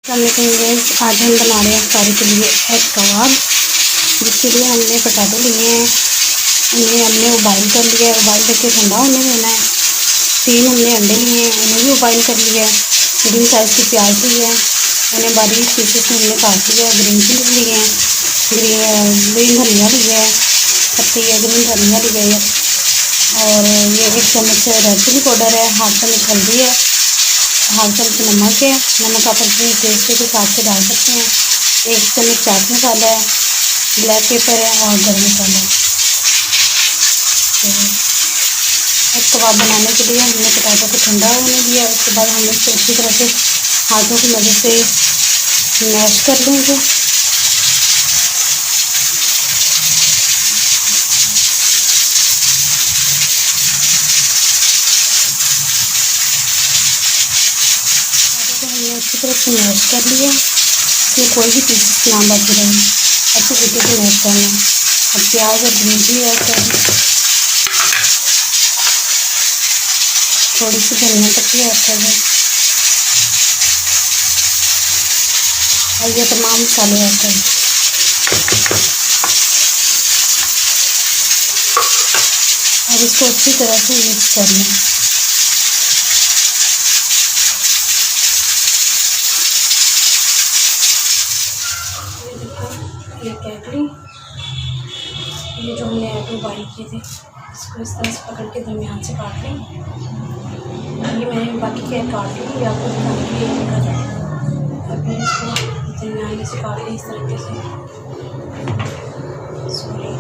Guys, आज हम बना रहे हैं इफ्तारी के लिए एग कबाब, जिसके लिए हमने पोटैटो लिए हैं। उन्हें हमने उबाइल कर लिया है, उबाइल करके ठंडा होने देना है। 3 हमने अंडे लिए हैं, उन्हें भी उबाइल कर लिया है। मीडियम साइज़ की प्याज ली है, उन्हें बारीक पीसेस में हमने काट लिया है। ग्रीन चिली लिए हैं, ग्रीन धनिया लिया है, पत्ती है ग्रीन धनिया ली गई है। और ये 1 चम्मच रेड चिली पाउडर है, हाफ चम्मच हल्दी है, हाफ चम्मच नमक है। नमक आप अपने टेस्ट के हिसाब से डाल सकते हैं। 1 चम्मच चाट मसाला है, ब्लैक पेपर है और गरम मसाला है। तो एक कबाब बनाने के लिए हमने पोटैटो को ठंडा होने दिया। उसके बाद हम इसको अच्छी तरह से हाथों की मदद से मैश कर लेंगे। हमने अच्छी तरह से मैश कर लिया कि कोई भी पीसेस ना बाकी रहे। अच्छी तरीके से मैश करना है। अब प्याज और ग्रीन चिली ऐड कर दें, थोड़ी सी धनिया पत्ती ऐड कर दें और ये तमाम मसाले ऐड कर दें। और इसको अच्छी तरह से मिक्स कर लें। ये कैकड़ी, ये जो हमने एग उबाइल किए थे, इसको इस तरह से पकड़ के दरमियान से काट लें। ये मैंने बाकी के काट ली, आपको दिखाने के लिए निकल जाए। अभी इसको दरमियान से काट लें इस तरीके से। सॉरी,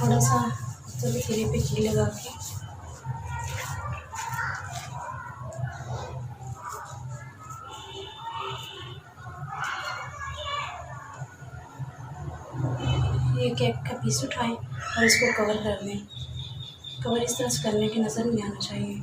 थोड़ा सा तरीके पे घी लगा के एक एग का पीस उठाएं और इसको कवर कर दें। कवर इस तरह से करने की नज़र नहीं आना चाहिए।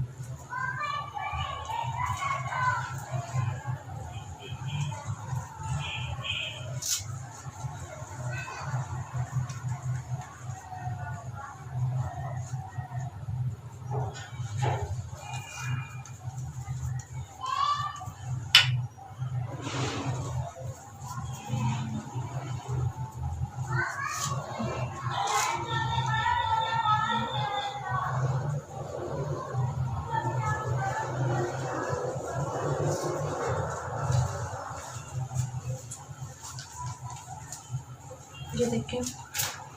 ये देखें,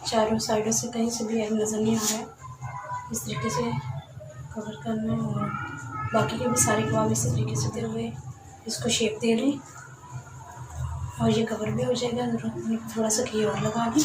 चारों साइडों से कहीं से भी एग नज़र नहीं आ रहा है। इस तरीके से कवर करना है और बाकी के भी सारे कबाब इसी तरीके से दे हुए इसको शेप दे लें और ये कवर भी हो जाएगा। थोड़ा सा घी और लगा दें।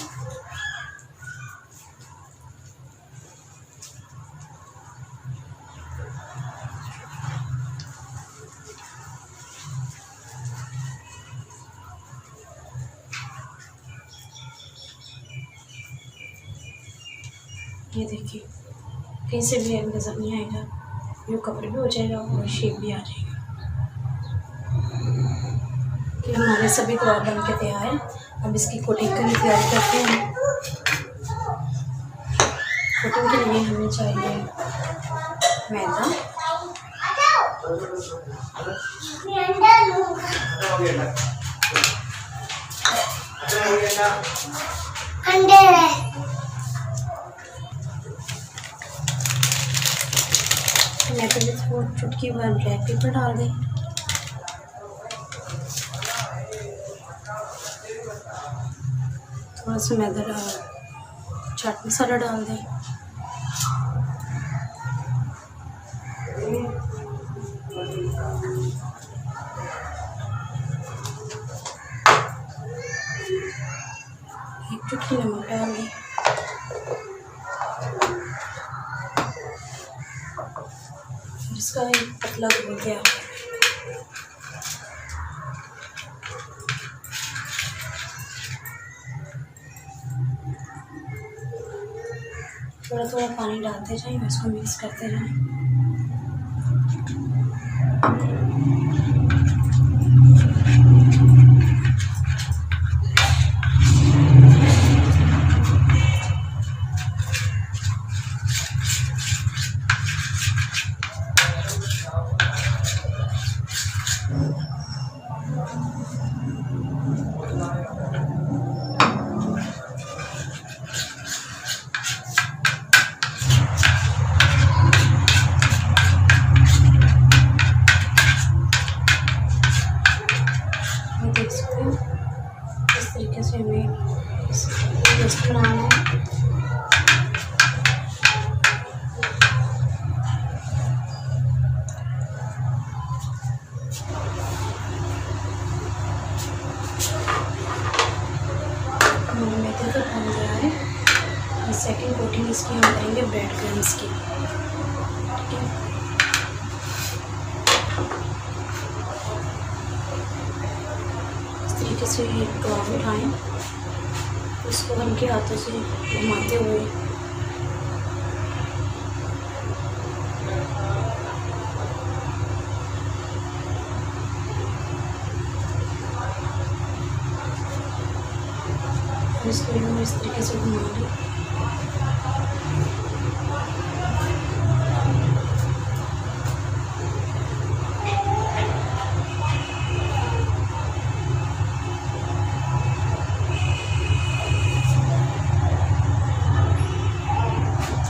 ये देखिए, कहीं से भी एग नज़र नहीं आएगा। ये कवर भी हो जाएगा और शेप भी आ जाएगा। कि हमारे सभी कबाब बन के तैयार हैं। अब इसकी कोटिंग की तैयारी करते हैं। कोटिंग के लिए हमें चाहिए मैदा, मैदे में थोड़ी चुटकी भर ब्लैक पेपर डाल दें। थोड़ा सा मैदा चाट मसाला डाल दें। एक चुटकी नमक डाल दें। इसका एक पतला घोल तैयार करें। थोड़ा थोड़ा पानी डालते जाएं, इसको मिक्स करते जाएं। इसकी हम करेंगे ब्रेड क्रम्स की। ठीक है, इस तरीके से एक कबाब उठाएँ, इसको हल्के हाथों से घुमाते हुए इसको हम इस तरीके से घुमाएंगे।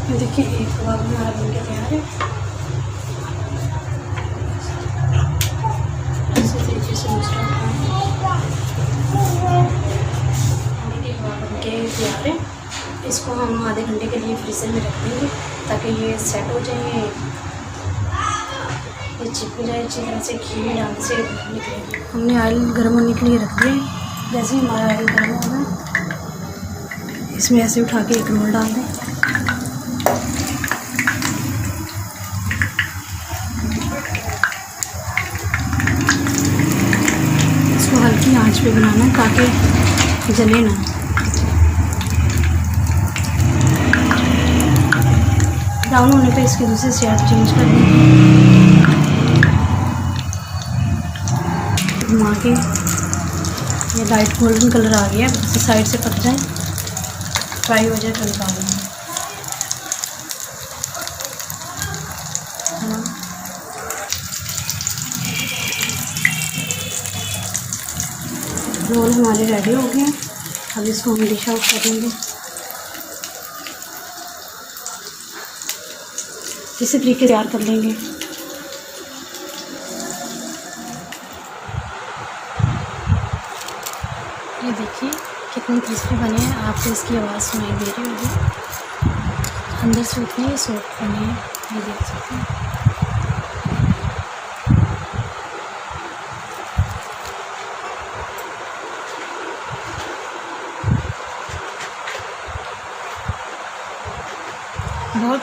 ये देखिए एक कबाब हमारा बनके तैयार है। इसी तरीके से दूसरा कबाब बनके तैयार है। इसको हम आधे घंटे के लिए फ्रीज़र में रख देंगे ताकि ये सेट हो जाए, ये चिपक जाए अच्छी तरह से, घी में डालने से निकले। हमने ऑयल गर्म होने के लिए रख दिया। जैसे ही हमारा ऑयल गर्म होगा, इसमें ऐसे उठा के एक रोल डाल दें। इसको हल्की आंच पे बनाना है ताकि जले ना। ब्राउन होने पे इसकी दूसरी साइड चेंज कर देंगे, घुमा के। ये लाइट गोल्डन कलर आ गया, इस साइड से पक जाए, फ्राई हो जाए तो निकाल देंगे। रोल हमारे रेडी हो गए हैं। अब इसको हम डिश आउट करेंगे। इसी तरीके से तैयार कर लेंगे। ये देखिए कितने क्रिस्पी बने हैं, आपको इसकी आवाज़ सुनाई दे रही होगी। अंदर से उतने सॉफ्ट बने हैं, ये देख सकते हैं। बहुत